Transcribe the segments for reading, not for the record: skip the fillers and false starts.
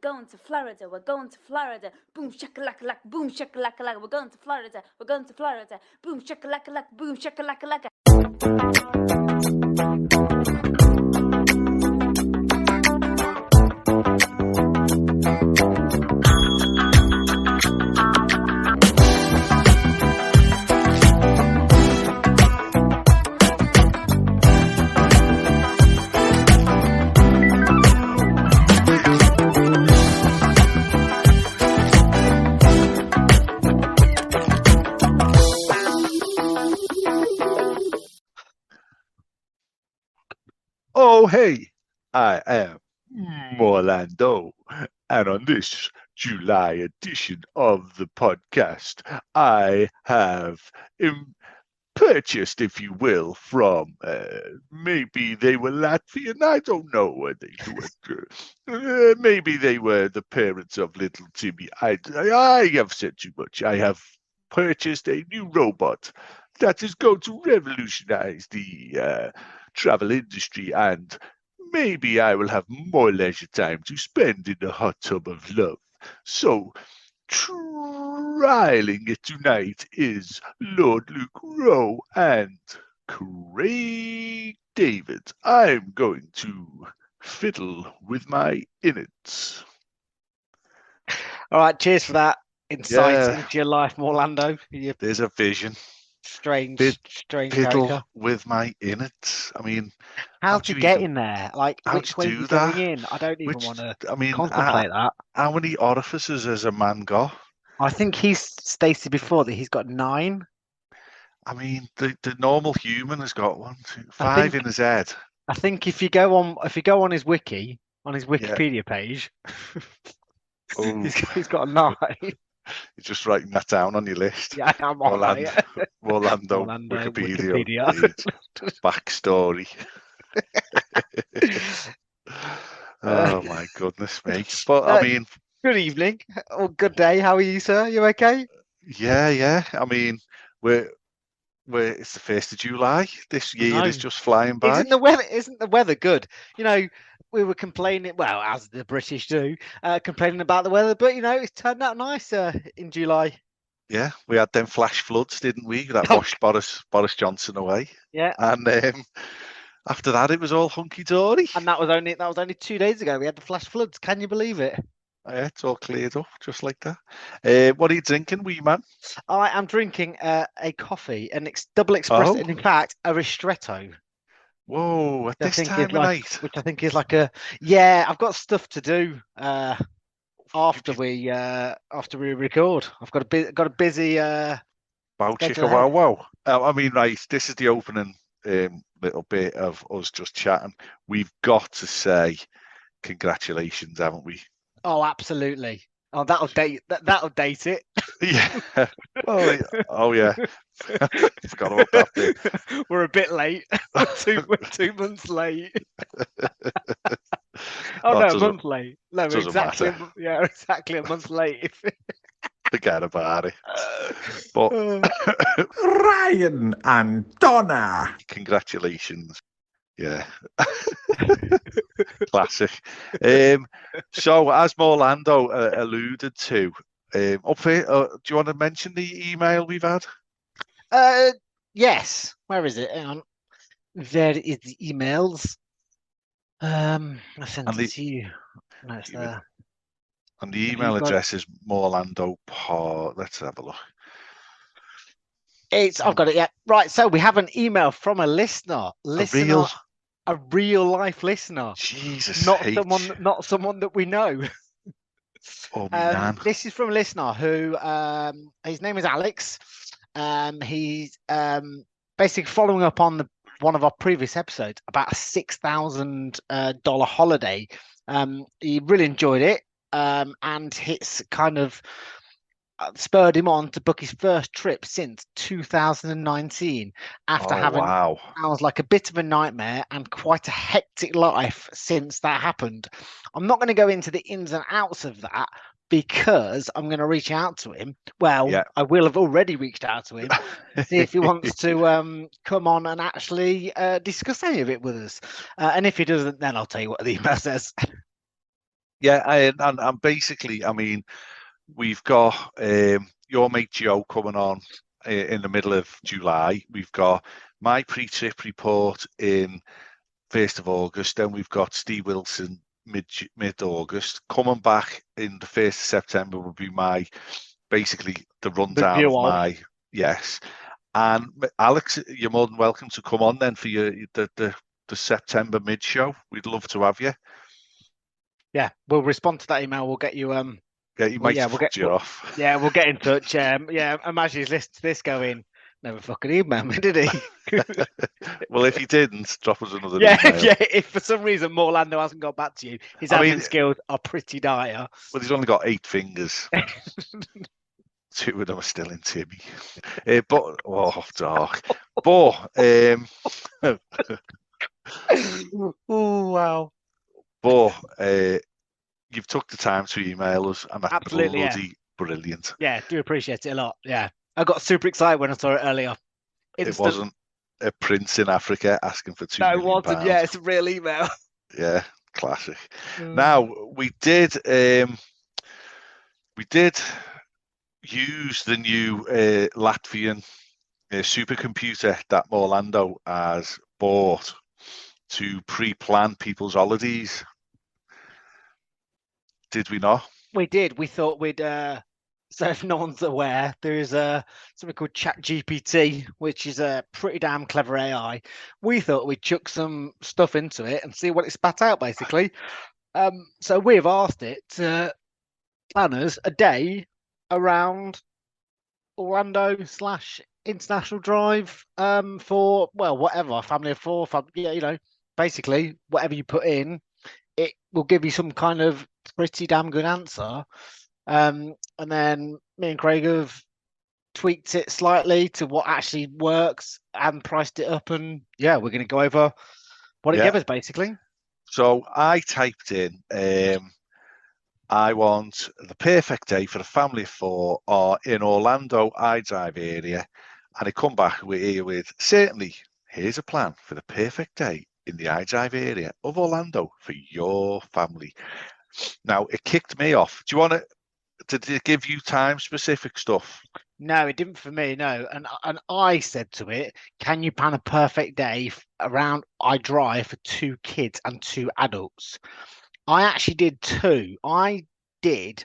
going to Florida, we're going to Florida. Boom shakalaka, boom shakalaka, we're going to Florida, we're going to Florida. Boom shakalaka, boom shakalaka. Oh, hey, I am Orlando, and on this July edition of the podcast, I have purchased, if you will, from maybe they were Latvian, I don't know where they were. Maybe they were the parents of little Timmy. I have said too much. I have purchased a new robot that is going to revolutionize the travel industry, and maybe I will have more leisure time to spend in the hot tub of love. So, trialing it tonight is Lord Luke Rowe and Craig David. I'm going to fiddle with my innards. All right, cheers for that insight Yeah. into your life, Orlando. You There's a vision. strange Fiddle character. with my innards. I mean, How'd you get in there? Like, how'd which you way do you going that? in? I don't even want to I mean, contemplate that. how many orifices has a man got? I think he's stated before that he's got 9. I mean, the normal human has got 1, 2, 5 think- in his head. I think if you go on his wiki, on his Wikipedia page, Oh, he's got a 9. you're just writing that down on your list. Yeah, I'm all right. Orlando Wikipedia page, backstory. Oh my goodness me! But I mean, good evening or good day. How are you, sir? You okay? Yeah. I mean, it's the 1st of July. This year is just flying by. Isn't the weather good? You know, we were complaining, well, as the British do, complaining about the weather, but you know, it's turned out nice in July. Yeah, we had them flash floods, didn't we? That washed Boris Johnson away. Yeah. And after that, it was all hunky dory. And that was only 2 days ago. We had the flash floods. Can you believe it? Yeah, it's all cleared up just like that. What are you drinking, wee man? I am drinking a coffee, double espresso, and in fact, a ristretto. Whoa, at this time of night. Which I think is like I've got stuff to do after we record. I've got a busy wow, chicka wow wow. I mean, right, this is the opening little bit of us just chatting. We've got to say congratulations, haven't we? Oh, absolutely. Oh, that'll date it. Yeah. Well, oh yeah. Forgot about that bit. We're a bit late. We're 2 months late. No, a month late. No, exactly. Exactly a month late. Forget about it. But Ryan and Donna. Congratulations. Yeah. Classic. So, as Orlando alluded to, do you want to mention the email we've had? Yes. Where is it? Hang on. There is the emails. I sent it to you. No, it's there. And the email address is Morlando Pod. Let's have a look. I've got it. Yeah. Right. So we have an email from a listener. A real life listener. Jesus. Not someone that we know. Oh man. This is from a listener who his name is Alex. He's basically following up on one of our previous episodes about a $6,000 holiday. He really enjoyed it, and it's kind of spurred him on to book his first trip since 2019 after having sounds like a bit of a nightmare and quite a hectic life since that happened. I'm not going to go into the ins and outs of that because I'm going to reach out to him. Well, yeah. I will have already reached out to him to see if he wants to come on and actually discuss any of it with us. And if he doesn't, then I'll tell you what the email says. Yeah, and basically, I mean, we've got your mate Joe coming on in the middle of July. We've got my pre-trip report in 1st of August. Then we've got Steve Wilson mid-August. Coming back in the 1st of September would be my basically the rundown Review of of. my yes. And Alex, you're more than welcome to come on then for the September mid show. We'd love to have you. Yeah, we'll respond to that email. We'll get you Yeah, you Well, might yeah, have we'll fucked get you off. yeah, we'll get in touch. Yeah, imagine he's listening to this going, never fucking emailed me, did he? Well, if he didn't, drop us another Yeah, email. yeah. If for some reason Morlando hasn't got back to you, his I admin mean, skills are pretty dire. well, he's only got 8 fingers. 2 of them are still in Timmy. But dark. But Oh wow! but you've took the time to email us, and that's Absolutely, yeah, bloody brilliant. yeah. Do appreciate it a lot. Yeah, I got super excited when I saw it earlier. It Instant. wasn't a prince in Africa asking for £2 No, it million. wasn't. Yeah, it's a real email. Yeah, classic. Now we did use the new Latvian supercomputer that Morlando has bought to pre-plan people's holidays. Did we not? We did. We thought we'd. So if no one's aware, there's something called ChatGPT, which is a pretty damn clever AI. We thought we'd chuck some stuff into it and see what it spat out, basically. So we've asked it to plan us a day around Orlando / International Drive for, well, whatever, family of 4, yeah, basically whatever you put in, it will give you some kind of pretty damn good answer. And then me and Craig have tweaked it slightly to what actually works and priced it up. And yeah, we're going to go over what it gave us, basically. So I typed in, I want the perfect day for a family of 4 or in Orlando iDrive area. And it come back with certainly, here's a plan for the perfect day in the iDrive area of Orlando for your family. Now, it kicked me off. Do you want to, did it give you time specific stuff? No, it didn't for me. No, and I said to it, "Can you plan a perfect day around iDrive for 2 kids and 2 adults?" I actually did 2. I did.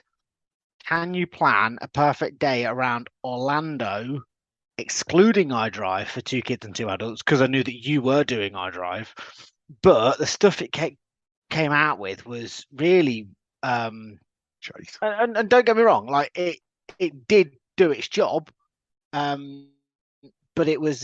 Can you plan a perfect day around Orlando, excluding iDrive for 2 kids and 2 adults? Because I knew that you were doing iDrive, but the stuff it came out with was really and don't get me wrong, like it did do its job, but it was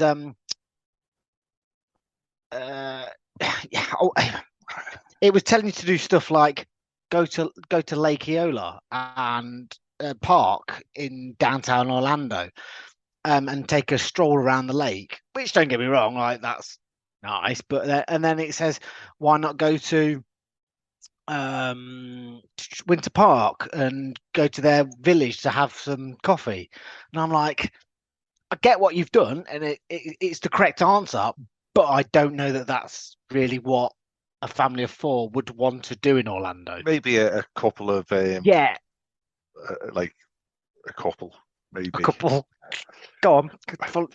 it was telling you to do stuff like go to Lake Eola and park in downtown Orlando, and take a stroll around the lake, which, don't get me wrong, like that's nice, but and then it says, why not go to Winter Park and go to their village to have some coffee? And I'm like, I get what you've done, and it's the correct answer, but I don't know that that's really what a family of 4 would want to do in Orlando. Maybe a couple of like a couple, maybe a couple. Go on.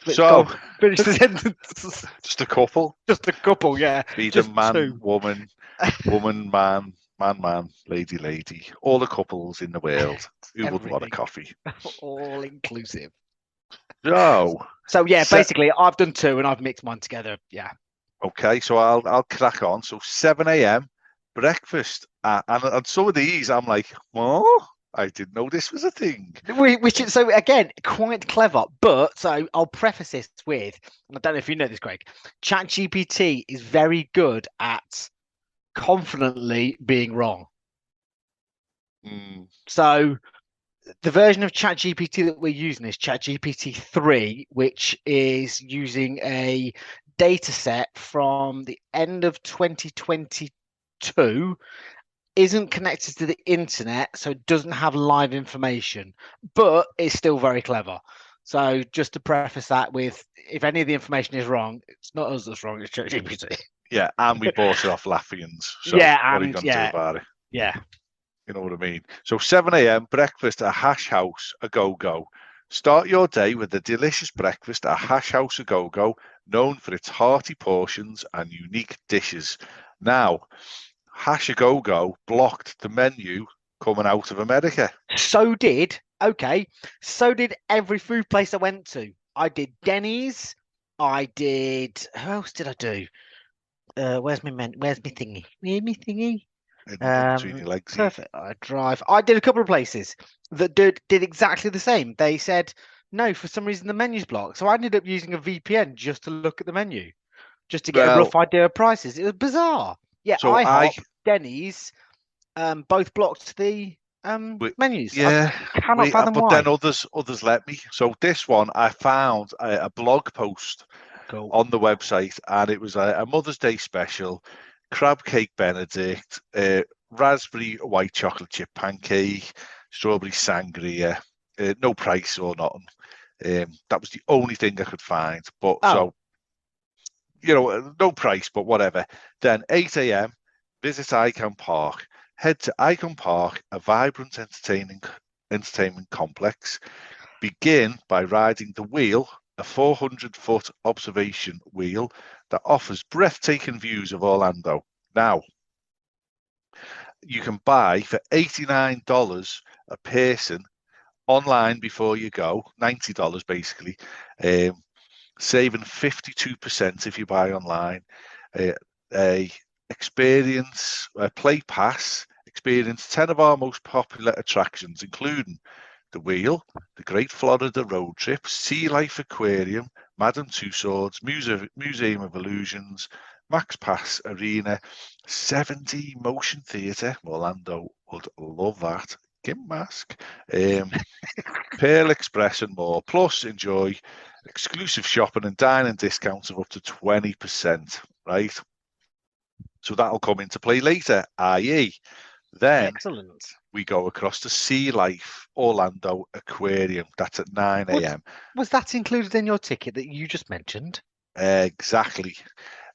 So go on. Finish the sentence. Just a couple. Just a couple, yeah. Be just the man, 2. woman, man, lady. All the couples in the world who would want a coffee. All inclusive. So yeah, basically, I've done 2 and I've mixed mine together. Yeah. Okay, so I'll crack on. So 7 a.m. breakfast, and some of these I'm like, oh, I didn't know this was a thing. Which is, so again, quite clever. But so I'll preface this with, and I don't know if you know this, Greg, ChatGPT is very good at confidently being wrong. So the version of ChatGPT that we're using is ChatGPT 3, which is using a data set from the end of 2022, isn't connected to the internet, so it doesn't have live information, but it's still very clever. So just to preface that with, if any of the information is wrong, it's not us that's wrong, it's ChatGPT. Yeah, and we bought it off Latvians. So yeah, what are you going to do about it? Yeah. You know what I mean? So 7 a.m. breakfast at Hash House a Go-Go. Start your day with a delicious breakfast at Hash House a Go-Go, known for its hearty portions and unique dishes. Now, Hash a Go-Go blocked the menu coming out of America. So did every food place I went to. I did Denny's. I did. Who else did I do? Where's my thingy? Where's my thingy? In between your legs. here. Perfect. I drive. I did a couple of places that did exactly the same. They said no, for some reason the menu's blocked. So I ended up using a VPN just to look at the menu, just to get a rough idea of prices. It was bizarre. Yeah, So IHOP, Denny's, both blocked the menus. Yeah, I cannot fathom but why. then others let me. So this one, I found a blog post Cool. on the website, and it was a Mother's Day special: crab cake Benedict, raspberry white chocolate chip pancake, strawberry sangria, no price or nothing. That was the only thing I could find. But so no price, but whatever. Then 8 a.m. visit Icon Park. Head to Icon Park, a vibrant entertainment complex. Begin by riding the wheel, a 400-foot observation wheel that offers breathtaking views of Orlando. Now, you can buy for $89 a person online before you go, $90 basically, saving 52% if you buy online. A play pass, experience 10 of our most popular attractions, including the Wheel, the Great Florida Road Trip, Sea Life Aquarium, Madame Tussauds, Museum of Illusions, Max Pass Arena, 70 Motion Theatre. Orlando would love that. Gimp Mask, Pearl Express, and more. Plus, enjoy exclusive shopping and dining discounts of up to 20%. Right. So that'll come into play later, i.e., then Excellent. we go across to Sea Life Orlando Aquarium. That's at 9 a.m. Was that included in your ticket that you just mentioned? Exactly.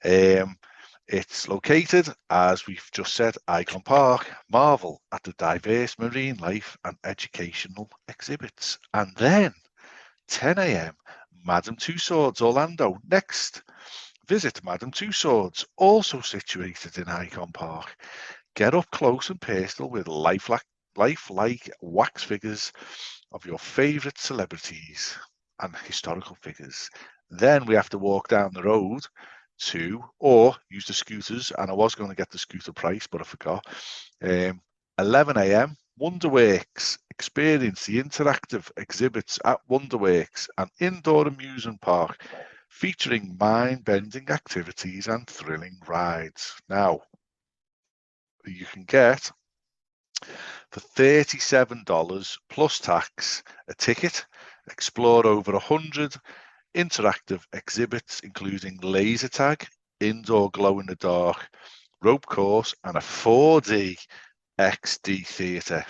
It's located, as we've just said, Icon Park. Marvel at the diverse marine life and educational exhibits. And then 10 a.m. Madame Tussauds Orlando. Next, visit Madame Tussauds, also situated in Icon Park. Get up close and personal with lifelike wax figures of your favourite celebrities and historical figures. Then we have to walk down the road or use the scooters, and I was going to get the scooter price, but I forgot. 11 a.m. Wonderworks. Experience the interactive exhibits at Wonderworks, an indoor amusement park featuring mind-bending activities and thrilling rides. Now, you can get for $37 plus tax a ticket, explore over 100 interactive exhibits, including laser tag, indoor glow-in-the-dark rope course, and a 4D XD theatre.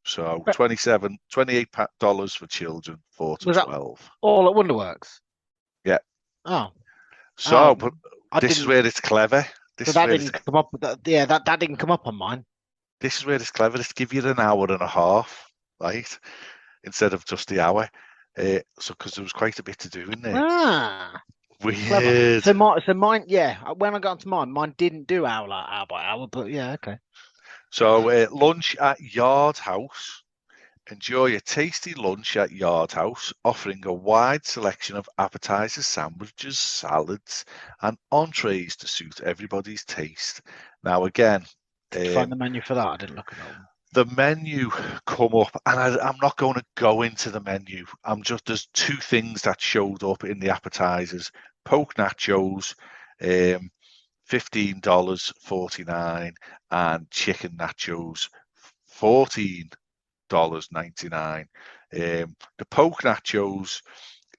So $28 for children, 4 to 12. All at Wonderworks? Yeah. Oh. So, but this is where it's clever. That didn't come up. That didn't come up on mine. This is where it's clever. It's give you an hour and a half, right, instead of just the hour. So because there was quite a bit to do in there. Weird. Clever. So mine, yeah. When I got to mine didn't do hour by hour, but yeah, okay. So lunch at Yard House. Enjoy a tasty lunch at Yard House, offering a wide selection of appetizers, sandwiches, salads, and entrees to suit everybody's taste. Now, again, did you find the menu for that? I didn't look at that. The menu come up, and I'm not going to go into the menu. There's two things that showed up in the appetizers: poke nachos, $15.49, and chicken nachos, $14.99. The poke nachos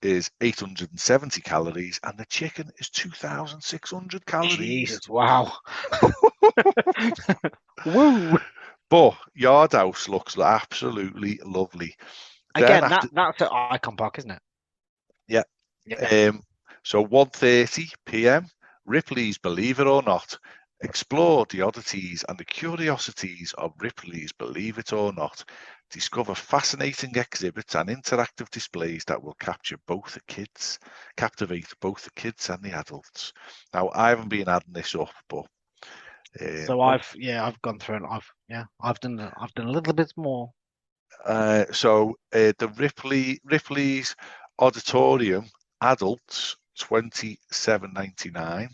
is 870 calories, and the chicken is 2,600 calories. Jesus, wow. Woo. But Yard House looks absolutely lovely. Again, that's at Icon Park, isn't it? Yeah. So 1:30 p.m. Ripley's Believe It or Not. Explore the oddities and the curiosities of Ripley's Believe It or Not. Discover fascinating exhibits and interactive displays that will captivate both the kids and the adults. Now, I haven't been adding this up, but So I've gone through and I've done a little bit more. the Ripley's Auditorium adults $27.99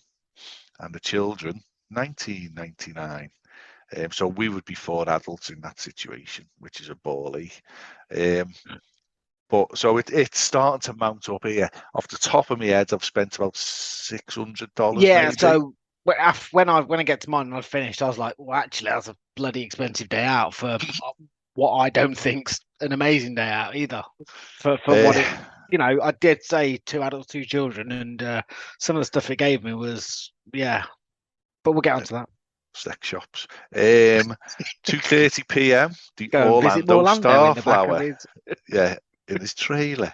and the children $19.99. So we would be 4 adults in that situation, which is a bally. But so it's starting to mount up here. Off the top of my head, I've spent about $600. Yeah. Maybe. So when I get to mine and I've finished, I was like, well, actually, that's a bloody expensive day out for what I don't think's an amazing day out either. For what it, I did say 2 adults, 2 children, and some of the stuff it gave me was but we'll get onto that. Sex shops. 2:30 p.m. The Go and visit Orlando in the back of Starflower. his... Yeah, in his trailer,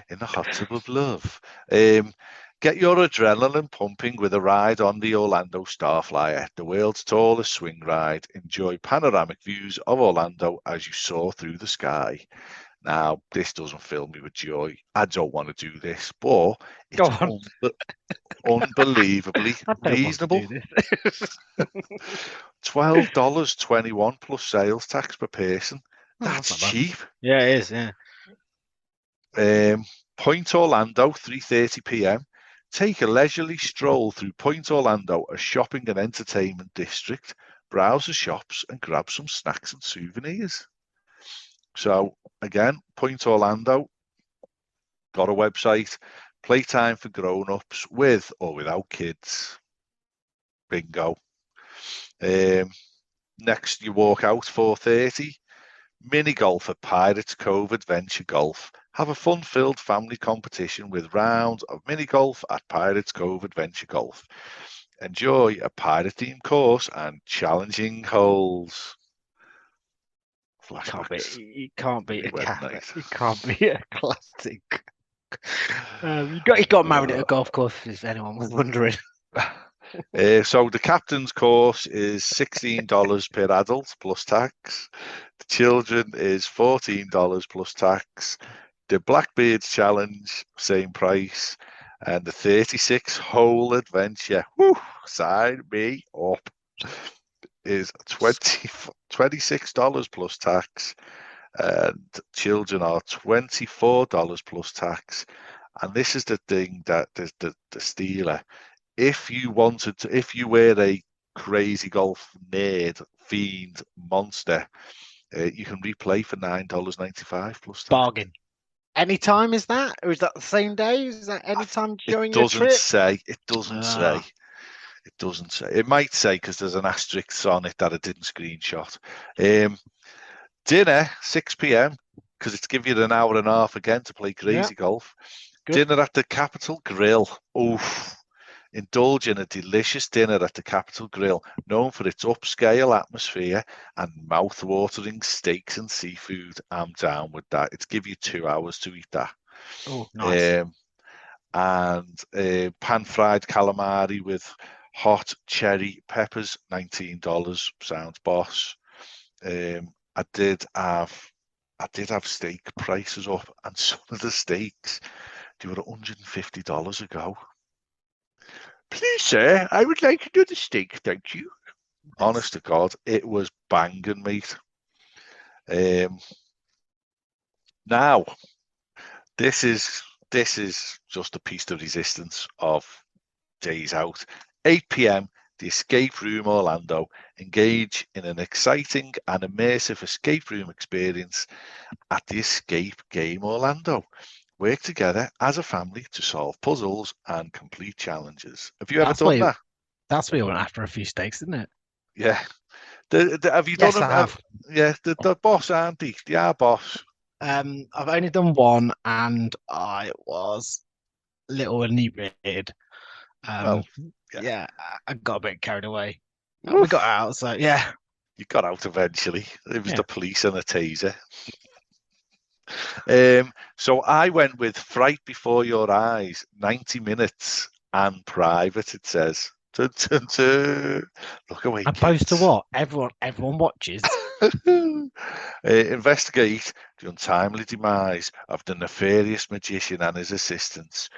in the hot tub of love. Get your adrenaline pumping with a ride on the Orlando Starflyer, the world's tallest swing ride. Enjoy panoramic views of Orlando as you soar through the sky. Now, this doesn't fill me with joy. I don't want to do this, but it's unbelievably I don't reasonable. want to do this. $12.21 plus sales tax per person. That's not bad. cheap. Yeah, it is. Yeah. Point Orlando, 3:30 p.m. Take a leisurely stroll through Point Orlando, a shopping and entertainment district. Browse the shops and grab some snacks and souvenirs. So again, Point Orlando got a website. Playtime for grown-ups with or without kids. Bingo. Next, you walk out 4:30. Mini golf at Pirates Cove Adventure Golf. Have a fun-filled family competition with rounds of mini golf at Pirates Cove Adventure Golf. Enjoy a pirate-themed course and challenging holes. Flashbacks. It can't be a Wedding classic. night. It can't be a classic. He got married at a golf course, if anyone was wondering. So the captain's course is $16 per adult plus tax. The children is $14 plus tax. The Blackbeard's Challenge, same price. And the 36-hole adventure, sign me up, is $26 plus tax. And children are $24 plus tax. And this is the thing that the stealer. If you were a crazy golf nerd, fiend, monster, you can replay for $9.95 plus tax. Bargain. Anytime is that? Or is that the same day? Is that anytime during your trip? It doesn't say. It doesn't say. It might say because there's an asterisk on it that I didn't screenshot. Dinner, 6 p.m, because it's give you an hour and a half again to play crazy golf. Good. Dinner at the Capitol Grill. Oof. Indulge in a delicious dinner at the Capitol Grill, known for its upscale atmosphere and mouth-watering steaks and seafood. I'm down with that. It's give you 2 hours to eat that. Oh, nice. And pan-fried calamari with hot cherry peppers, $19. Sounds boss. I did have steak prices up, and some of the steaks, they were $150 a go. Please, sir, I would like another steak, thank you. Honest to God, it was banging, mate. Now, this is just a piece of resistance of days out. 8 p.m, the Escape Room Orlando. Engage in an exciting and immersive escape room experience at the Escape Game Orlando. Work together as a family to solve puzzles and complete challenges. Have you ever done that? That's where you went after a few steaks, isn't it? Yeah. Have you done Yes, I have. Yeah, the boss, aren't they? They are boss. I've only done one, and I was a little inebriated. I got a bit carried away. We got out, so yeah. You got out eventually. It was the police and a taser. So I went with Fright Before Your Eyes, 90 minutes and private, it says. Dun, dun, dun. Look away, Opposed to kids. what? Everyone watches. Investigate the untimely demise of the nefarious magician and his assistants.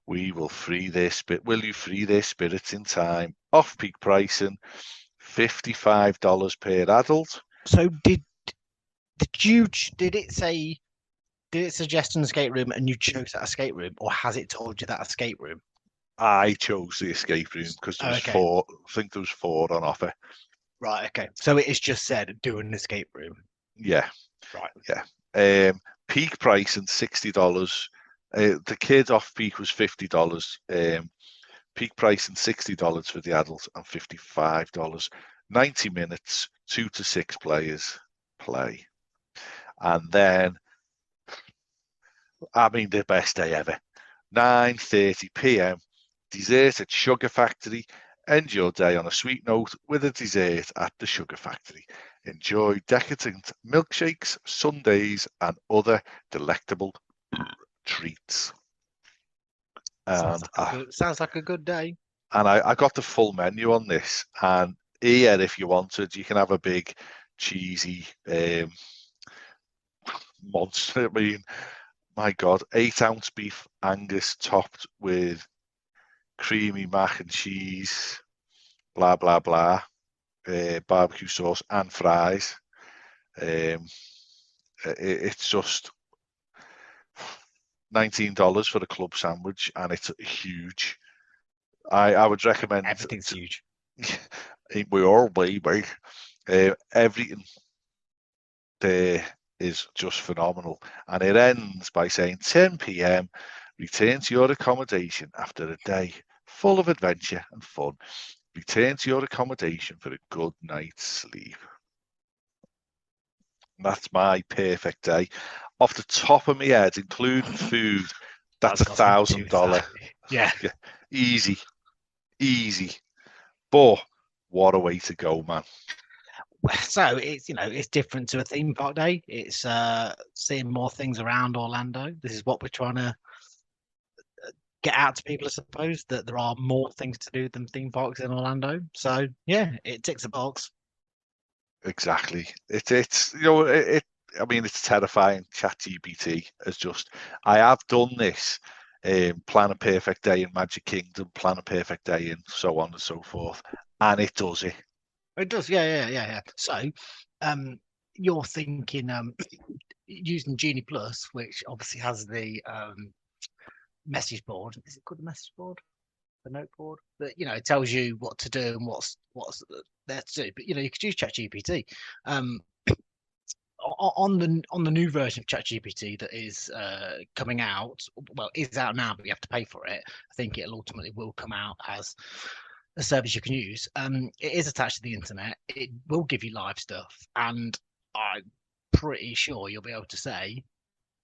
Will you free their spirits in time? Off-peak pricing, $55 per adult. So did it say, did it suggest an escape room and you chose that escape room, or has it told you that escape room? I chose the escape room because there was Okay. four. I think there was four on offer. Right, okay. So it is just said do an escape room. Yeah, Right. yeah. Peak price and $60. The kid off peak was $50. Peak price and $60 for the adult and $55. 90 minutes, 2 to 6 players play, and then the best day ever. 9:30 p.m. Dessert at Sugar Factory. End your day on a sweet note with a dessert at the Sugar Factory. Enjoy decadent milkshakes, sundaes, and other delectable treats. And Sounds like a good day. I got the full menu on this. And here, if you wanted, you can have a big cheesy monster. I mean, my God, 8-ounce beef Angus topped with creamy mac and cheese, blah blah blah, barbecue sauce and fries. It's just $19 for a club sandwich, and it's huge. I would recommend Everything's huge. we all baby. Everything there is just phenomenal, and it ends by saying 10 p.m. Return to your accommodation after a day full of adventure and fun. Return to your accommodation for a good night's sleep. That's my perfect day. Off the top of my head, including food, that's $1,000. Yeah. Easy. But what a way to go, man. So it's different to a theme park day. It's seeing more things around Orlando. This is what we're trying to get out to people, I suppose, that there are more things to do than theme parks in Orlando. So yeah, it ticks a box. Exactly. It's terrifying. ChatGPT is just. I have done this. Plan a perfect day in Magic Kingdom, plan a perfect day in so on and so forth, and it does it. It does, yeah. So, you're thinking using Genie Plus, which obviously has the message board. Is it called the message board? The note board that it tells you what to do and what's there to do. But you could use ChatGPT. On the new version of ChatGPT that is coming out, well, it's out now, but you have to pay for it. I think it'll ultimately will come out as a service you can use. It is attached to the internet. It will give you live stuff, and I'm pretty sure you'll be able to say,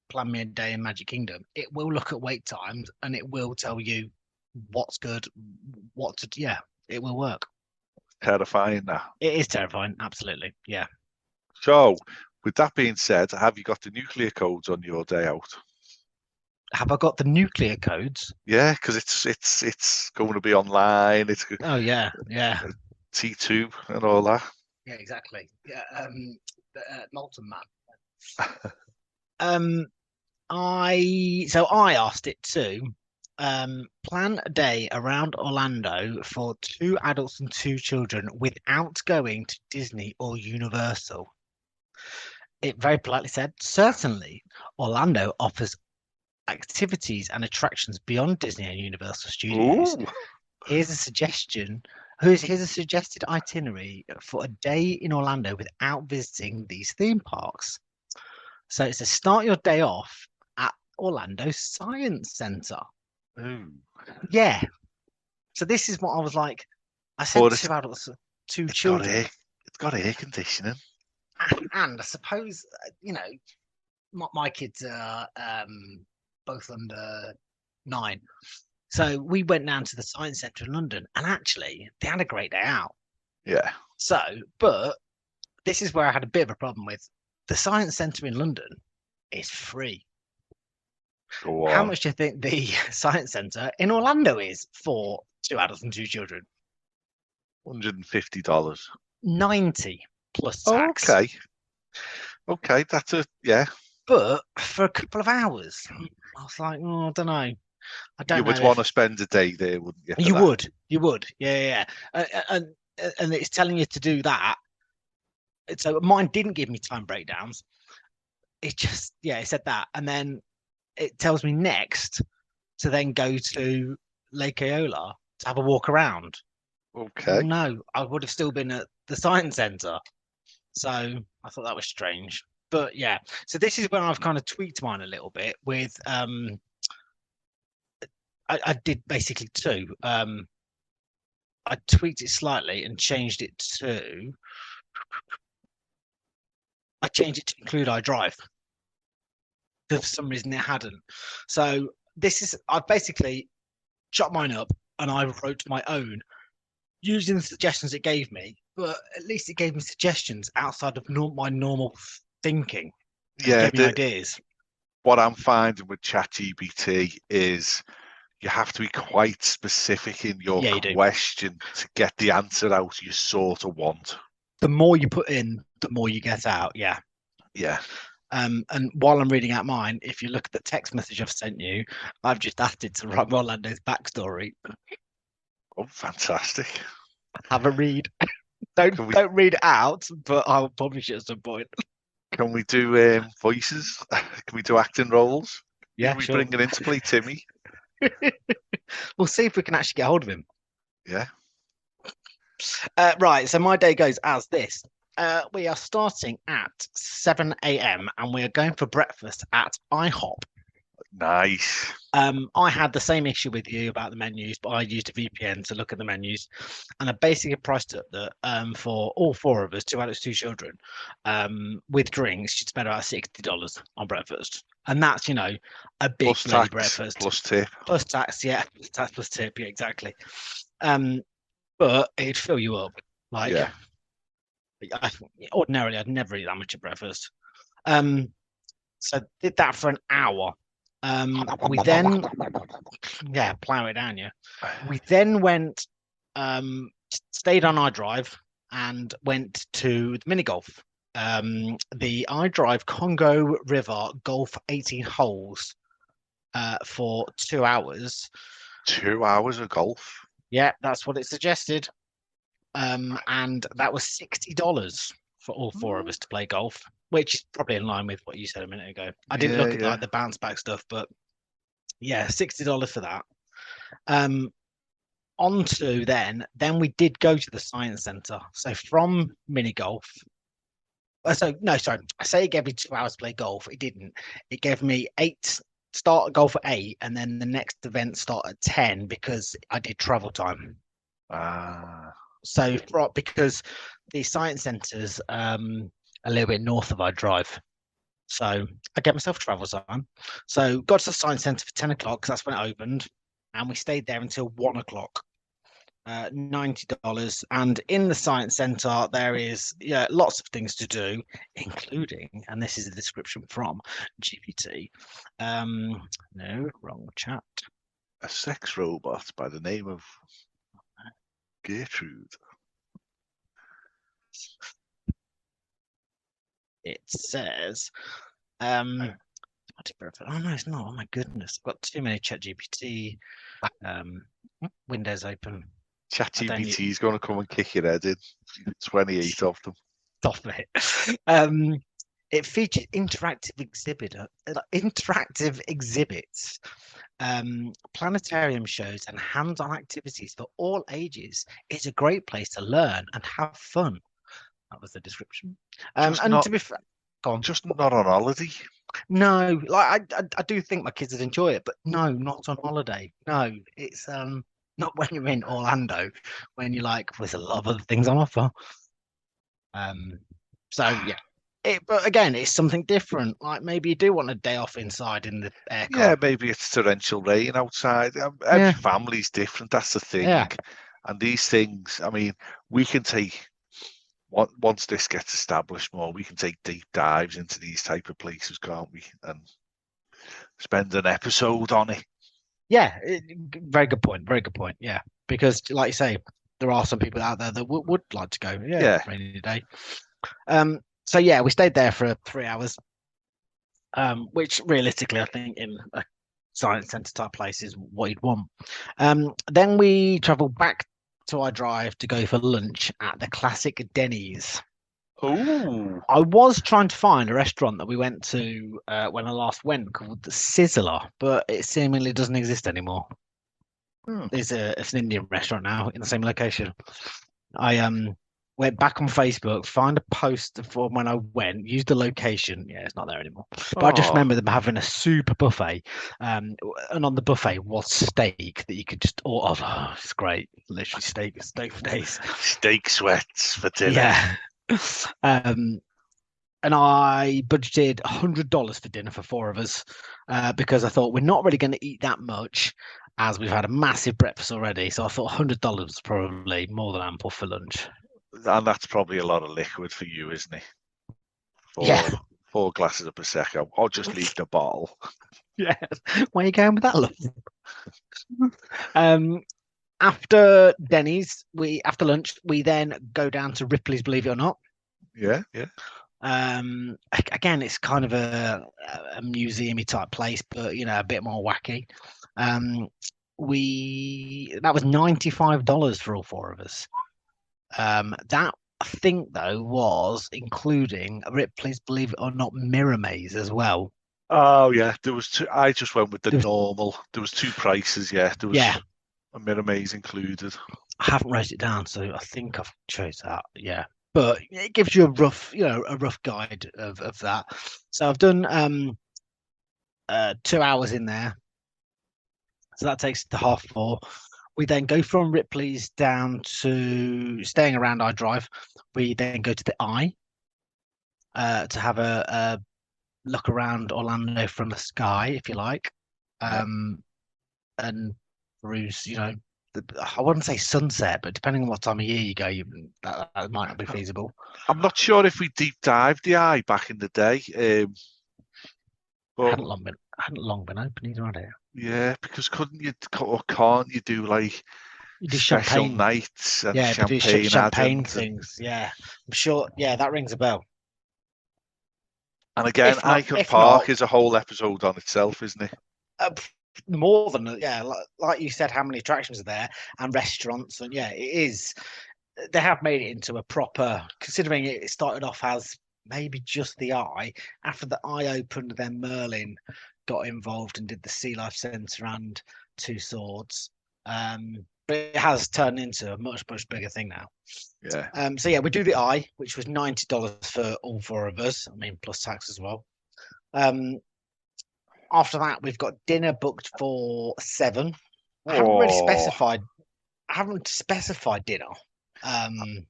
"Plan me a day in Magic Kingdom." It will look at wait times, and it will tell you what's good, what to. Yeah, it will work. Terrifying now. It is terrifying, absolutely. Yeah. So, with that being said, have you got the nuclear codes on your day out? Have I got the nuclear codes? Yeah, because it's going to be online. It's Oh yeah. T2 and all that. Yeah, exactly. Yeah. Molten Man. I asked it to plan a day around Orlando for 2 adults and 2 children without going to Disney or Universal. It very politely said, certainly, Orlando offers activities and attractions beyond Disney and Universal Studios. Ooh. Here's a suggestion. Here's a suggested itinerary for a day in Orlando without visiting these theme parks. So it says start your day off at Orlando Science Center. Ooh. Yeah. So this is what I was like. I said 2 adults, 2 children. It's got air conditioning. And I suppose, my kids are both under 9. So we went down to the Science Centre in London, and actually they had a great day out. Yeah. So, but this is where I had a bit of a problem with the Science Centre in London is free. Go on. How much do you think the Science Centre in Orlando is for 2 adults and 2 children? $150. 90 plus Oh, tax. okay. Okay, yeah. But for a couple of hours, I was like, I don't know. I don't You know would want to spend a day there, wouldn't you? you would, yeah. And it's telling you to do that. So mine didn't give me time breakdowns. It just, it said that, and then it tells me next to then go to Lake Eola to have a walk around. Okay. No, I would have still been at the science centre. So I thought that was strange. But yeah, so this is when I've kind of tweaked mine a little bit with I did basically two. I tweaked it slightly and changed it to include iDrive. Because for some reason it hadn't. So I basically chopped mine up and I wrote my own using the suggestions it gave me, but at least it gave me suggestions outside of my normal thinking. Yeah, it gave me ideas. What I'm finding with ChatGPT is you have to be quite specific in your question to get the answer out you sort of want. The more you put in, the more you get out. Yeah. Yeah. And while I'm reading out mine, if you look at the text message I've sent you, I've just asked it to write Orlando's backstory. Oh, fantastic. Have a read. Don't read it out, but I'll publish it at some point. Can we do voices? Can we do acting roles? Yeah, Can we bring it in to play Timmy? We'll see if we can actually get hold of him. Yeah. Right, so my day goes as this. We are starting at 7 a.m. and we are going for breakfast at IHOP. Nice. I had the same issue with you about the menus, but I used a VPN to look at the menus, and I basically priced it that for all four of us, 2 adults, 2 children, with drinks, you'd spend about $60 on breakfast, and that's a big plus bloody tax, breakfast plus tip, plus tax, tax plus tip, yeah, exactly. But it'd fill you up, like ordinarily I'd never eat that much at breakfast. So did that for an hour. We then, plow it down, yeah. We then went, stayed on iDrive and went to the mini golf. The iDrive Congo River Golf 18 holes for 2 hours. 2 hours of golf? Yeah, that's what it suggested. And that was $60 for all four of us to play golf, which is probably in line with what you said a minute ago. I didn't look at like the bounce back stuff, but yeah, $60 for that. On to then we did go to the science center. So from mini golf. I say it gave me 2 hours to play golf. It didn't. It gave me 8 start golf at 8, and then the next event start at 10 because I did travel time. So because the science center's a little bit north of our drive. So I get myself travel time. So got to the science center for 10 o'clock because that's when it opened. And we stayed there until 1 o'clock. $90. And in the science center, there is lots of things to do, including, and this is a description from GPT. No, wrong chat. A sex robot by the name of Gertrude. It says, oh no, it's not. Oh my goodness, I've got too many ChatGPT windows open. ChatGPT is going to come and kick your head in. 28 of them. Stop it. It features interactive exhibits, planetarium shows, and hands-on activities for all ages. It's a great place to learn and have fun. That was the description. To be fair, go on. Just not on holiday. No, like I do think my kids would enjoy it, but no, not on holiday. No, it's not when you're in Orlando, when you're like, there's a lot of other things on offer. So yeah. But again, it's something different. Like maybe you do want a day off inside in the aircon. Yeah, maybe it's torrential rain outside. Every family's different. That's the thing. Yeah. And these things, I mean, we can take, once this gets established more, we can take deep dives into these type of places, can't we? And spend an episode on it. Yeah, very good point. Very good point. Yeah, because like you say, there are some people out there that would like to go. Yeah. Rainy day. So yeah, we stayed there for 3 hours, which realistically, I think in a science centre type place is what you'd want. Then we travelled back to our drive to go for lunch at the classic Denny's. Oh, I was trying to find a restaurant that we went to when I last went called the Sizzler, but it seemingly doesn't exist anymore. It's an Indian restaurant now in the same location. I went back on Facebook, find a post from when I went, used the location. Yeah, it's not there anymore. But I just remember them having a super buffet, and on the buffet was steak that you could just order. Oh, it's great, literally steak for days. steak sweats for dinner. Yeah. And I budgeted $100 for dinner for 4 of us because I thought we're not really going to eat that much as we've had a massive breakfast already. So I thought $100 was probably more than ample for lunch. And that's probably a lot of liquid for you, isn't it? Yeah. 4 glasses of Prosecco. I'll just leave the bottle. Yeah. Where are you going with that, love? After Denny's, after lunch, we then go down to Ripley's, believe it or not. Yeah. Again, it's kind of a museum-y type place, but a bit more wacky. That was $95 for all 4 of us. That I think though was including Ripley's, believe it or not, Mirror Maze as well. Oh yeah, there was 2. I just went with the normal. There was 2 prices. Yeah, there was a Mirror Maze included. I haven't wrote it down, so I think I've chose that. Yeah. But it gives you a rough guide of that. So I've done 2 hours in there. So that takes to 4:30. We then go from Ripley's down to staying around our drive. We then go to the Eye to have a look around Orlando from the sky, if you like, and peruse, I wouldn't say sunset, but depending on what time of year you go, that might not be feasible. I'm not sure if we deep dived the Eye back in the day. But hadn't long been open either, had it? Yeah, because can't you do like You do special champagne nights and they do champagne add-ins things. Yeah, I'm sure. Yeah, that rings a bell. And again, If not- Icon if Park not- is a whole episode on itself, isn't it? More than like you said, how many attractions are there and restaurants, and it is. They have made it into a proper. Considering it started off as maybe just the Eye. After the Eye opened, then Merlin got involved and did the Sea Life Centre and 2 Swords. But it has turned into a much bigger thing now. Yeah. So yeah, we do the Eye, which was $90 for all 4 of us. I mean, plus tax as well. After that, we've got dinner booked for 7. I haven't really specified. I haven't specified dinner. On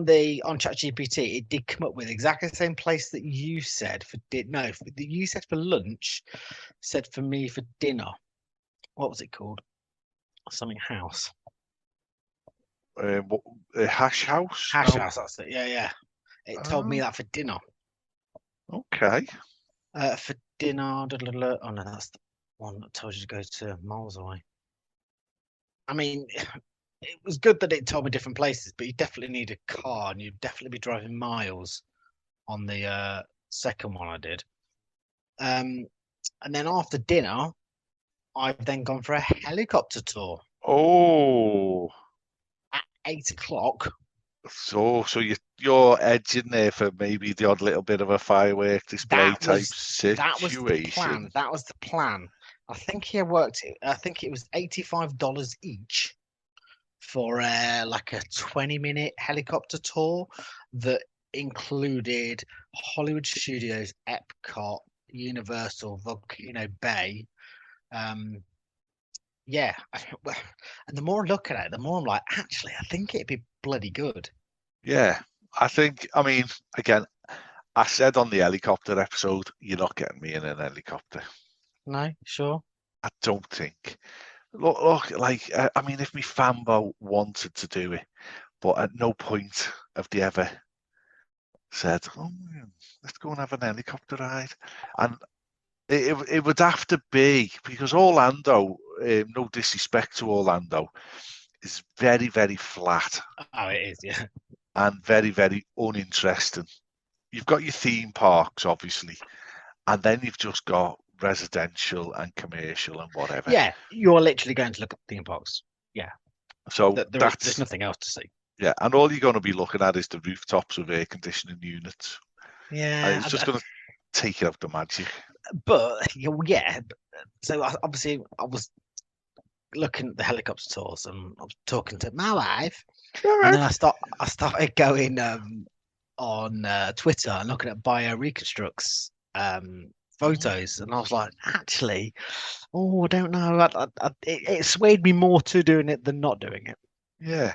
ChatGPT, it did come up with exactly the same place that you said you said for lunch, said for me for dinner. What was it called? Something house. Hash House. Hash House. That's it. Yeah. It told me that for dinner. Okay. For dinner. Oh no, that's the one that told you to go to miles away. I mean, it was good that it told me different places, but you definitely need a car and you'd definitely be driving miles on the second one I did. And then after dinner, I've then gone for a helicopter tour. Oh. At 8 o'clock. So you're edging there for maybe the odd little bit of a firework display situation. That was the plan. That was the plan. I think it was $85 each for like a 20-minute helicopter tour that included Hollywood Studios, Epcot, Universal, Volcano Bay. And the more I look at it, the more I'm like, actually, I think it'd be bloody good. Yeah, I mean, again, I said on the helicopter episode, you're not getting me in an helicopter. No, sure. I don't think. Look, like, I mean, if my fanbo wanted to do it, but at no point have they ever said, "Oh, let's go and have an helicopter ride." And it would have to be, because Orlando, no disrespect to Orlando, is very, very flat Oh, it is, yeah. and very, very uninteresting. You've got your theme parks, obviously, and then you've just got residential and commercial and whatever. Yeah, you're literally going to look at theme parks. So There's that's nothing else to see. yeah, and all you're going to be looking at is the rooftops with air conditioning units. And Yeah, it's just going to take out the magic. but yeah. So obviously, I was looking at the helicopter tours, and I was talking to my wife, and then I started going on Twitter and looking at Bio Reconstructs photos, and I was like, actually, oh, I don't know. It swayed me more to doing it than not doing it. Yeah,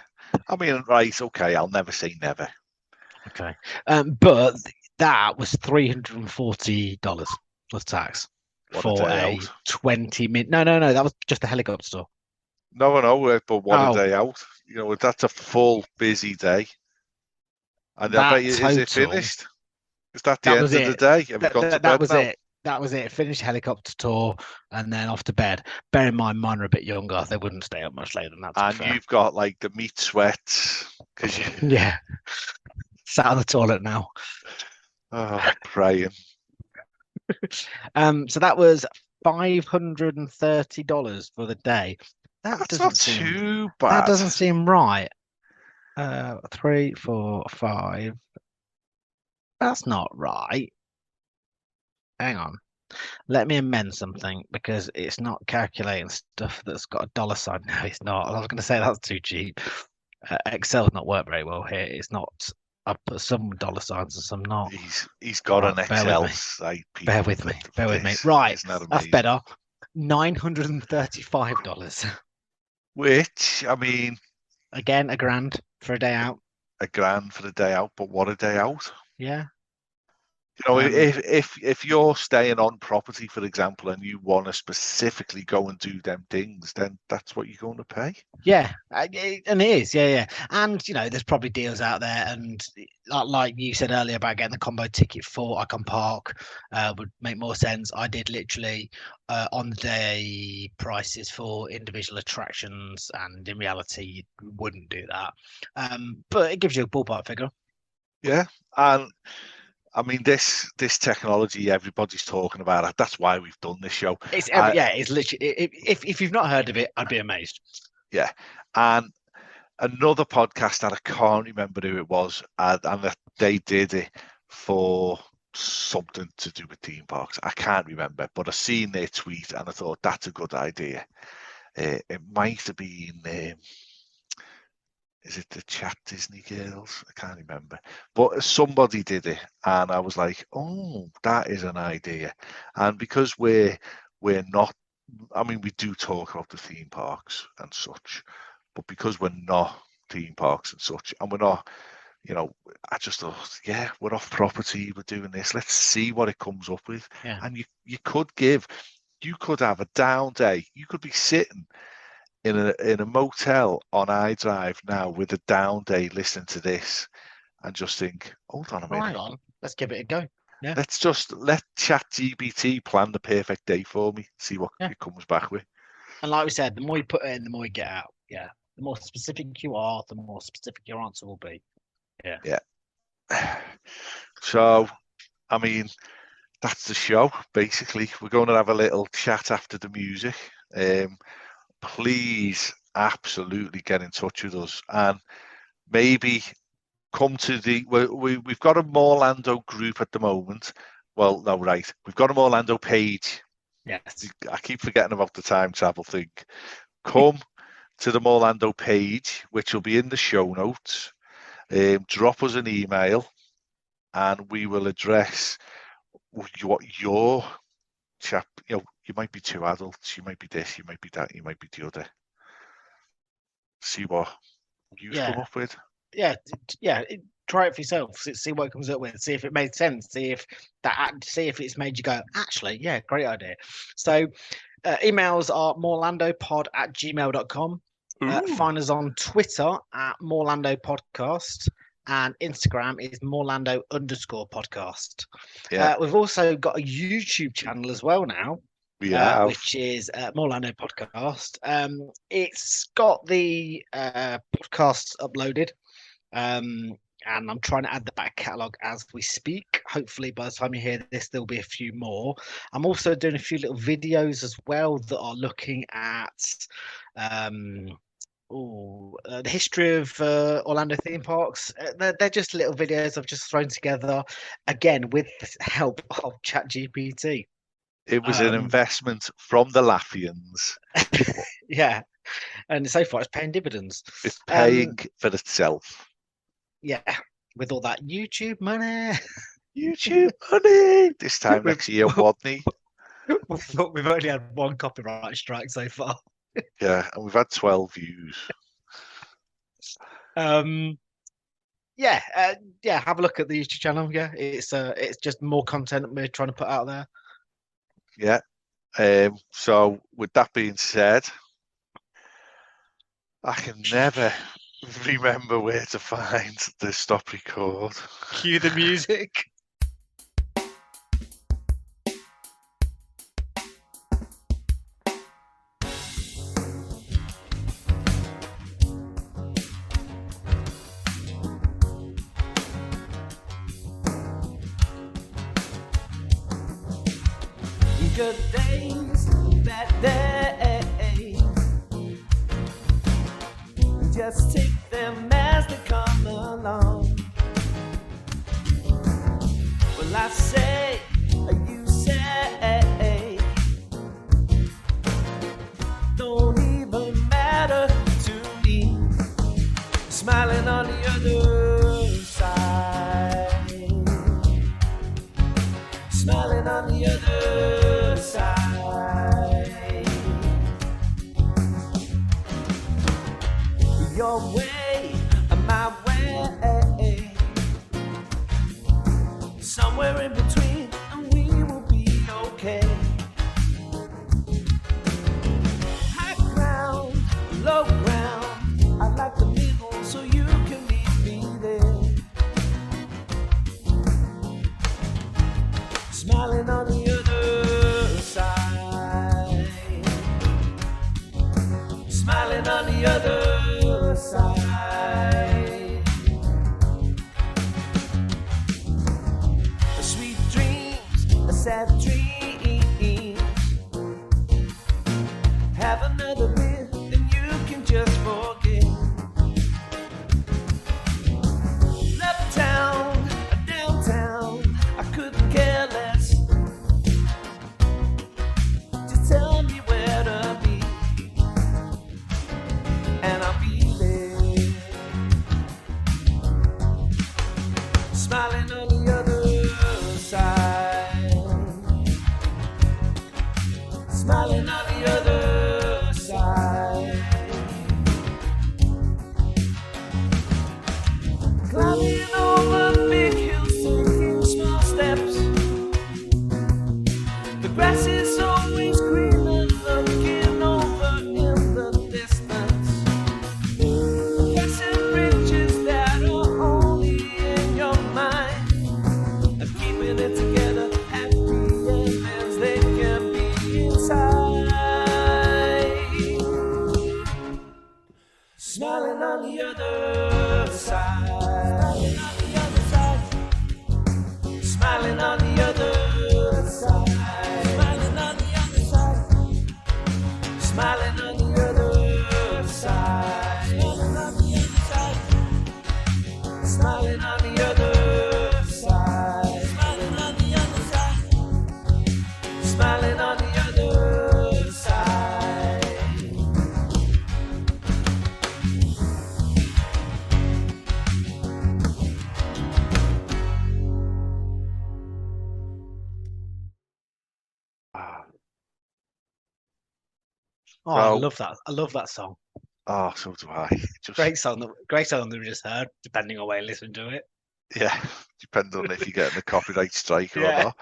I mean, right, okay, I'll never say never. Okay, but that was $340 plus tax What a for day a out. 20-minute. No, that was just a helicopter tour. No, I know, but what Oh. a day out. You know, that's a full busy day. And I That bet you, is it total- finished? Is that the That end was of the it. day? Have you gone to That bed was now? it. That was it. Finished helicopter tour and then off to bed. Bear in mind, mine are a bit younger. They wouldn't stay up much later than that. To be And fair. you've got like the meat sweats because you, Yeah. Sat on the toilet now. oh, praying. So that was $530 for the day. That That's doesn't not seem too that bad. doesn't seem right. 3, 4, 5. That's not right. Hang on. Let me amend something because it's not calculating stuff that's got a dollar sign. No, it's not. I was going to say that's too cheap. Excel's not worked very well here. It's not. I put some dollar signs and some not. He's got Right, an bear with Excel me. site. Bear with me. Bear with me. Right, Isn't that that's amazing? better. $935. Which, I mean, Again, a grand for a day out. $1,000 for the day out, but what a day out. Yeah. You know, Um, if you're staying on property, for example, and you want to specifically go and do them things, then that's what you're going to pay. Yeah, and it is, yeah. And there's probably deals out there, and like you said earlier about getting the combo ticket for Icon Park would make more sense. I did literally on the day prices for individual attractions, and in reality, you wouldn't do that. But it gives you a ballpark figure. Yeah, and I mean this technology everybody's talking about it. That's why we've done this show. It's it's literally. If you've not heard of it, I'd be amazed. Yeah, and another podcast that I can't remember who it was, and that they did it for something to do with theme parks. I can't remember, but I seen their tweet and I thought that's a good idea. It might have been. Is it the Chat Disney Girls? I can't remember. But somebody did it, and I was like, "Oh, that is an idea." And because we're not, I mean, we do talk about the theme parks and such, but because we're not theme parks and such, and we're not, I just thought, yeah, we're off property, we're doing this. Let's see what it comes up with. Yeah. And you could have a down day. You could be sitting in a motel on iDrive now with a down day listening to this and just think, hold on a minute. Hang on, let's give it a go. Yeah. Let ChatGPT plan the perfect day for me, see what it comes back with. And like we said, the more you put in, the more you get out. Yeah. The more specific you are, the more specific your answer will be. Yeah. So, I mean, that's the show, basically. We're going to have a little chat after the music. Please absolutely get in touch with us and maybe come to we've got a Morlando group at the moment. Well, no, right. We've got a Morlando page. Yes. I keep forgetting about the time travel thing. Come to the Morlando page, which will be in the show notes. Drop us an email and we will address what your chap, you might be 2 adults, you might be this, you might be that, you might be the other. See what you've come up with. Yeah. Try it for yourself. See what it comes up with. See if it made sense. See if it's made you go, actually, yeah, great idea. So emails are morlandopod@gmail.com. Find us on Twitter at Morlando Podcast, and Instagram is Morlando_podcast. Yeah. We've also got a YouTube channel as well now. We have. which is Morlando Podcast. It's got the podcasts uploaded, and I'm trying to add the back catalogue as we speak. Hopefully, by the time you hear this, there'll be a few more. I'm also doing a few little videos as well that are looking at the history of Orlando theme parks. They're just little videos I've just thrown together, again with the help of ChatGPT. It was an investment from the Laffians. Yeah, and so far it's paying dividends. It's paying for itself. Yeah, with all that YouTube money. YouTube money. This time next year, Wadney. We've only had one copyright strike so far. Yeah, and we've had 12 views. Yeah, have a look at the YouTube channel. Yeah, it's just more content we're trying to put out there. Yeah. So with that being said, I can never remember where to find the stop record. Cue the music. Good days, bad days. Just take them as they come along. Well, I say, you say, don't even matter to me. Smiling on the other side. Smiling on the other side. Your way, my way. Somewhere in between, and we will be okay. High ground, low ground. I like the middle, so you can meet me there. Smiling on the other side. Smiling on the other side. Sweet dreams, sad dreams. Have another beer, then you can just forget. Uptown, downtown, I couldn't care less. Just tell me where to be, and I'll be there. Smiling on the other side. Smiling on the other side. Climbing over big hills, taking small steps. The grass is always greener, looking over in the distance. Passing bridges that are only in your mind. Keeping it together, happy as they can be inside. Smiling on the other side. Smiling on the other side. Smiling on the other side. Smiling on the other side. Smiling on the other side. Smiling on the other side. Smiling on the other side. Smiling on the other side. Oh, I So- love that. I love that song. Oh, so do I. Just, Great song that we just heard, depending on where you listen to it. yeah, depends on if you're getting a copyright strike or Yeah. not.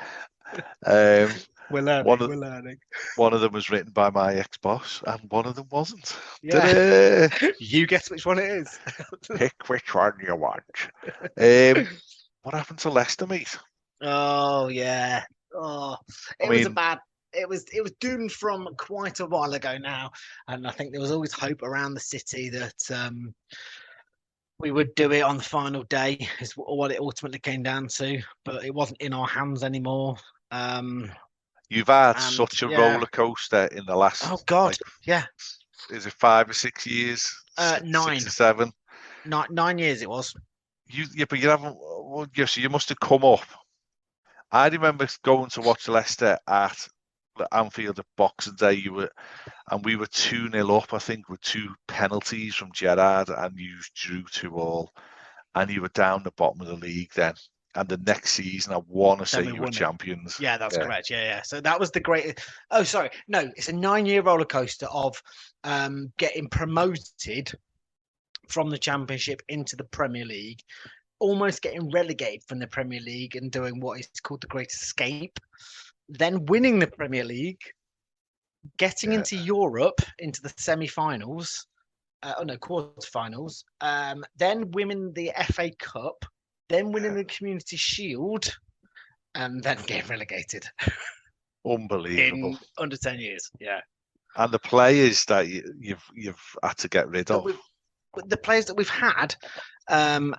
Um, We're learning. One of- We're learning. one of them was written by my ex-boss, and one of them wasn't. Yeah. Ta-da! You guess which one it is. Pick which one you want. What happened to Leicester, mate? Oh yeah. Oh, I it was a mean- bad. it was doomed from quite a while ago now, and I think there was always hope around the city that we would do it on the final day, is what it ultimately came down to. But it wasn't in our hands anymore. You've had And, such a yeah. roller coaster in the last, Oh God, like, yeah, is it 5 or 6 years? 9. 6 or 7. 9 years it was. But you haven't. Well, so you must have come up. I remember going to watch Leicester at the Anfield at Boxing Day. We were 2-0 up, I think, with 2 penalties from Gerrard, and you drew 2-2, and you were down the bottom of the league then. And the next season, I want to say we you were won it. champions. Yeah, that's correct. Yeah. So that was the great. Oh, sorry. No, it's a 9-year roller coaster of getting promoted from the Championship into the Premier League, almost getting relegated from the Premier League and doing what is called the Great Escape, then winning the Premier League, getting into Europe, into the semi-finals, quarter-finals, then winning the FA Cup, then winning the Community Shield, and then getting relegated. Unbelievable. In under 10 years. Yeah. And the players that you've had to get rid of. The players that we've had, and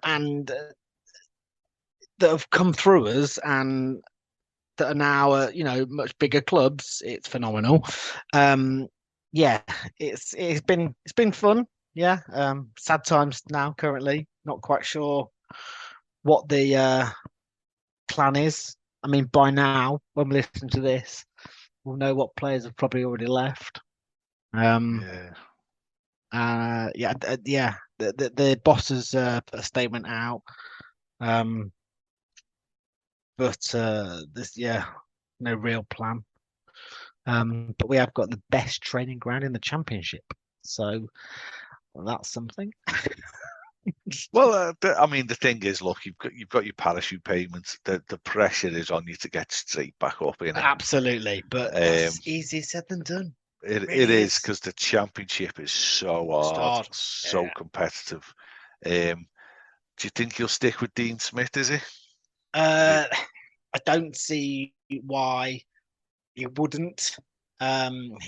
that have come through us, and that are now, much bigger clubs. It's phenomenal. Yeah, it's been fun. Yeah. Sad times now. Currently, not quite sure what the plan is. I mean, by now, when we listen to this, we'll know what players have probably already left. The bosses put a statement out. But there's no real plan. But we have got the best training ground in the Championship, so that's something. Well, I mean, the thing is, look, you've got your parachute payments. The pressure is on you to get straight back up in it. Absolutely, but it's easier said than done. It is, because the Championship is so hard, so competitive. Do you think he'll stick with Dean Smith? Is he? I don't see why he wouldn't. Don't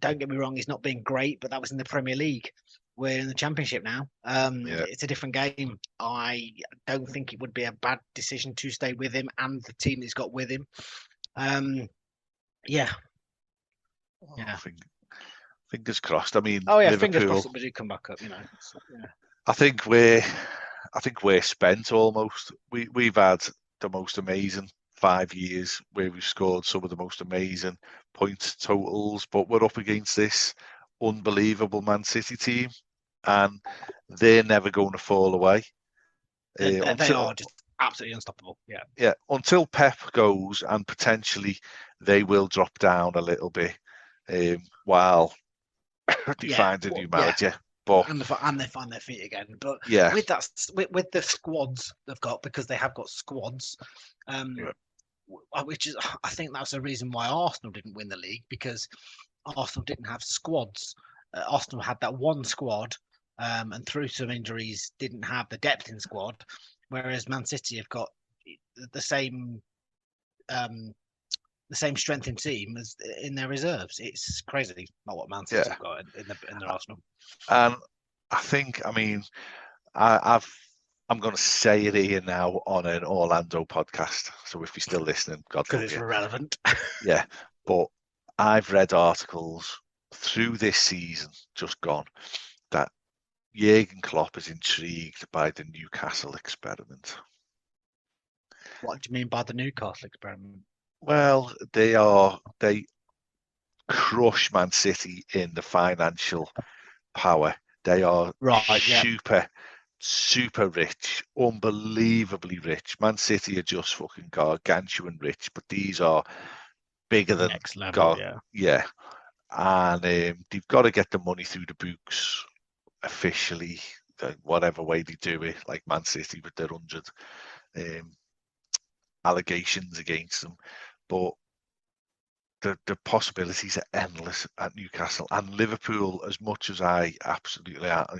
get me wrong, he's not been great, but that was in the Premier League. We're in the Championship now. It's a different game. I don't think it would be a bad decision to stay with him and the team he's got with him. Fingers crossed. I mean, fingers Liverpool, crossed that we do come back up. I think we're spent almost. We've had the most amazing 5 years where we've scored some of the most amazing points totals, but we're up against this unbelievable Man City team, and they're never going to fall away. They are just absolutely unstoppable. Yeah. Until Pep goes, and potentially they will drop down a little bit while they find a new manager. But and they find their feet again. But with that, with the squads they've got, because they have got squads, which is, I think that's the reason why Arsenal didn't win the league, because Arsenal didn't have squads. Arsenal had that one squad, and through some injuries didn't have the depth in squad, whereas Man City have got the same strength in team as in their reserves. It's crazy, not what Man City have got in their Arsenal. And I think, I mean, I'm going to say it here now on an Orlando podcast. So if you're still listening, God love you. Because it's relevant. Yeah, but I've read articles through this season just gone that Jurgen Klopp is intrigued by the Newcastle experiment. What do you mean by the Newcastle experiment? Well, they crush Man City in the financial power. They are super rich, unbelievably rich. Man City are just fucking gargantuan rich, but these are bigger than next level. And they've got to get the money through the books officially, whatever way they do it, like Man City with their 100 allegations against them. But the possibilities are endless at Newcastle and Liverpool. As much as I absolutely, I'm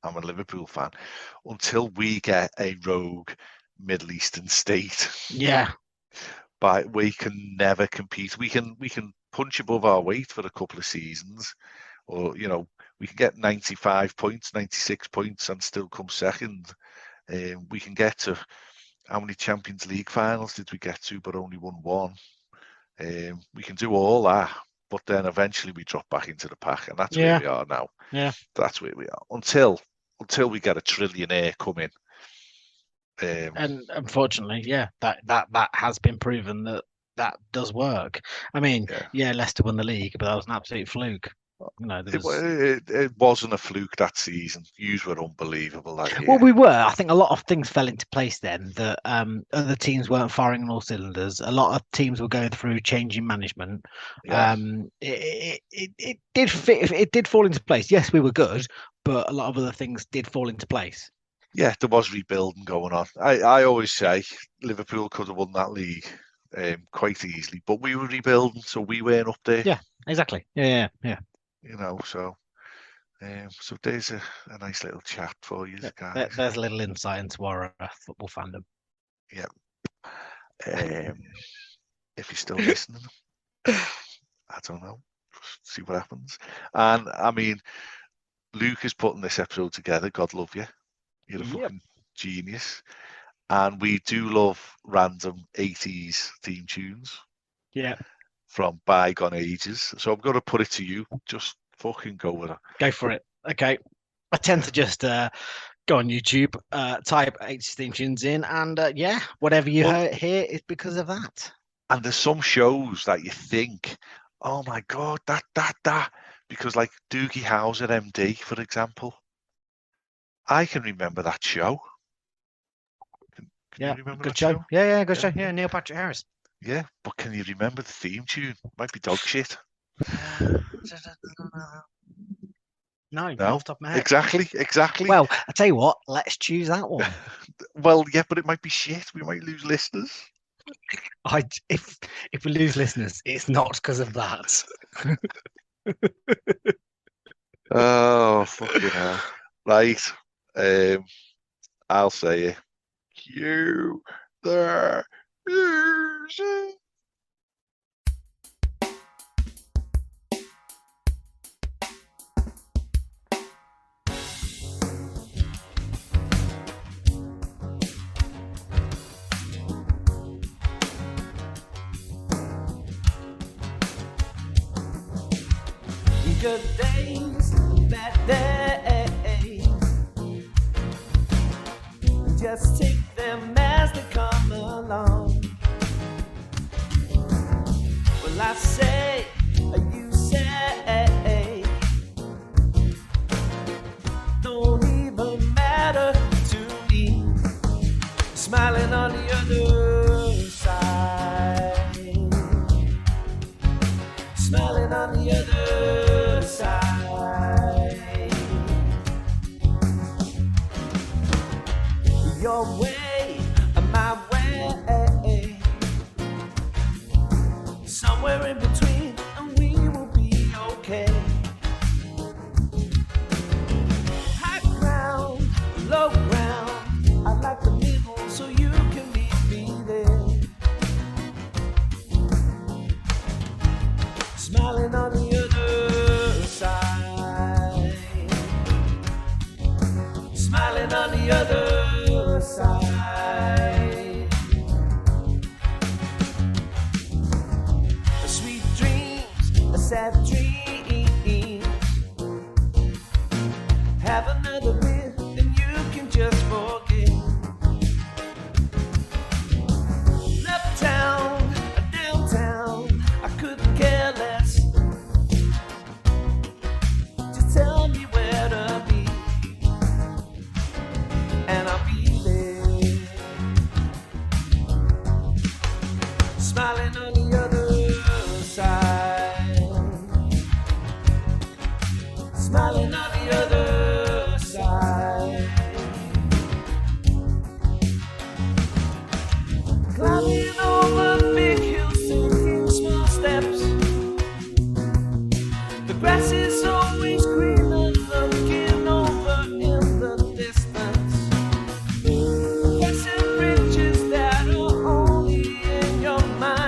a Liverpool fan, until we get a rogue Middle Eastern state, but we can never compete. We can punch above our weight for a couple of seasons, or we can get 95 points, 96 points, and still come second. We can get to how many Champions League finals did we get to, but only won one. We can do all that, but then eventually we drop back into the pack, and that's where we are now. Yeah, that's where we are until we get a trillionaire come in. And unfortunately, that has been proven that does work. I mean, Leicester won the league, but that was an absolute fluke. It wasn't a fluke that season. Yous were unbelievable that year. Well, we were. I think a lot of things fell into place then. That other teams weren't firing on all cylinders. A lot of teams were going through changing management. Yeah. It did fit. It did fall into place. Yes, we were good, but a lot of other things did fall into place. Yeah, there was rebuilding going on. I always say Liverpool could have won that league quite easily, but we were rebuilding, so we weren't up there. Yeah, exactly. Yeah. So there's a nice little chat for you guys. There's a little insight into our football fandom. Yeah. If you're still listening, I don't know. See what happens. And I mean, Luke is putting this episode together. God love you. You're a fucking genius. And we do love random 80s theme tunes. Yeah. From bygone ages. So I'm going to put it to you. Just fucking go with it. Go for it. Okay. I tend to just go on YouTube, type 80s theme tunes in, and whatever you hear is because of that. And there's some shows that you think, oh my God, that. Because like Doogie Howser MD, for example. I can remember that show. Can you remember good that show? Yeah, good show. Yeah, Neil Patrick Harris. Yeah, but can you remember the theme tune? Might be dog shit. No, off the top of my head. Exactly. Well, I tell you what, let's choose that one. Well, yeah, but it might be shit. We might lose listeners. If we lose listeners, it's not because of that. Oh, fucking hell. Right. I'll say it. Cue the music. Good days, bad days. Just take them as they come along. Well, I say, you say, don't even matter to me. Smiling on the other side. Smiling on the other side. Your way, my way. Somewhere in between, and we will be okay. High ground, low ground. I like the middle, so you can meet me there. Smiling on the other side. Smiling on the other side. Sweet dreams, sad dreams. Have another beer, and you can just forget. Uptown, downtown, I couldn't care less. Just tell me where to be, and I'll be there. Smiling on the other side. Smiling on the other side. Climbing over big hills, taking small steps. The grass is always greener, looking over in the distance. Crossing bridges that are only in your mind.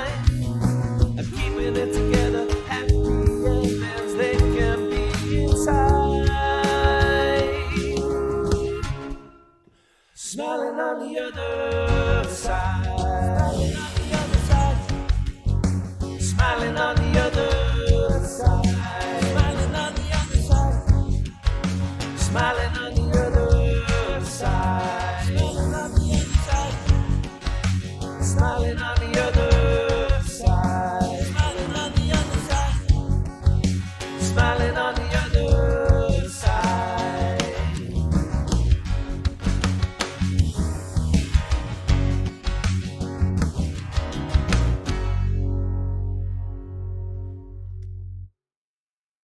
Smiling on the